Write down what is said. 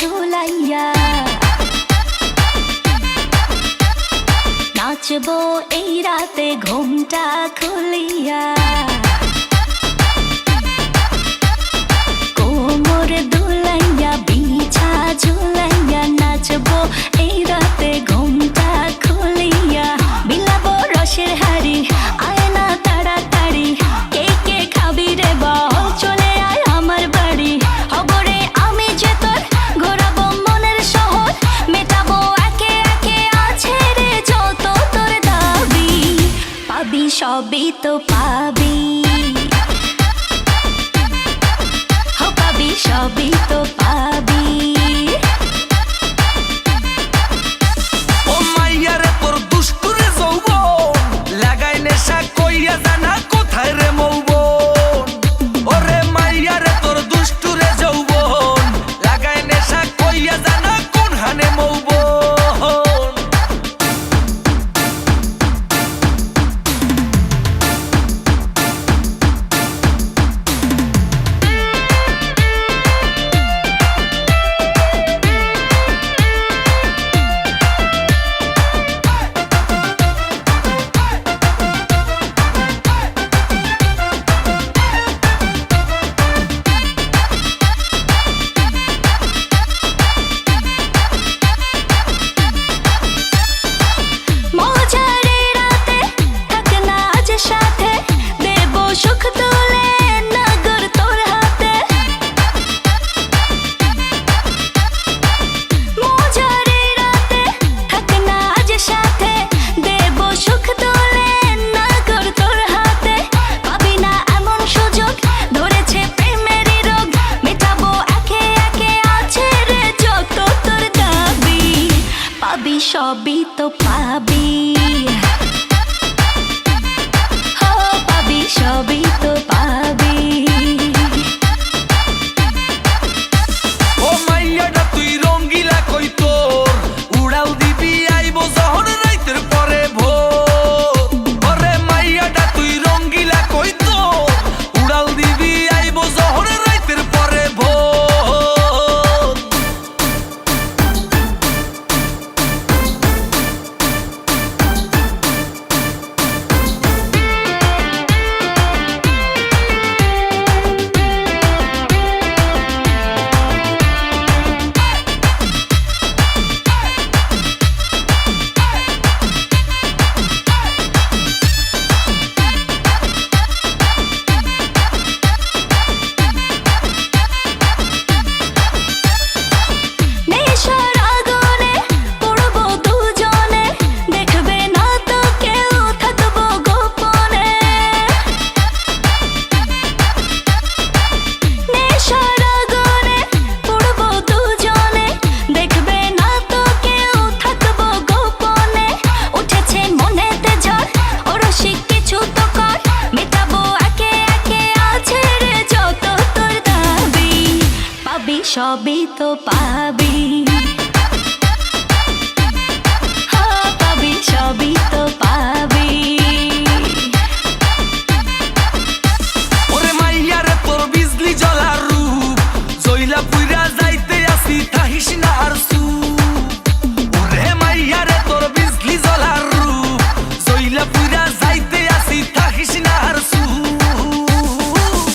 ঝুলাইয়া নাচবো এই রাতে ঘুমটা খুলিয়া কোমর দুলাইয়া বিছা ঝুলাইয়া নাচবো এই রাতে ঘুমটা খুলিয়া বিলাবো রসের হাড়ি আয় না তাড়াতাড়ি কে কে খাবি রে বল চলে আয় আমার বাড়ি হবরে আমি যে তোর ঘোরাবো মনের শহর মেটাবো একে একে আছে রে যত তোর দাবি পাবি সবই তো পাবি সবই তো পাবি ও মাইয়ারে তোর দুষ্টুরে যৌবন লাগাই নেশা কইয়া জানা কোথায় রে মৌবন ওরে মাইয়ারে তোর দুষ্টুরে যৌবন লাগাই নেশা কইয়া জানা কোন হানে মৌবন সবই তো পাবি হো পাবি সবই তো পাবি ও মাইয়াটা তুই রঙ্গিলা কই তোর উড়াল দিবি আইবো যখন রাইতের পরে ভোর ওরে মাইয়াটা তুই রঙ্গিলা কই তোর উড়াল দিবি আইবো যখন রাইতের পরে ভোর সবই তো পাবি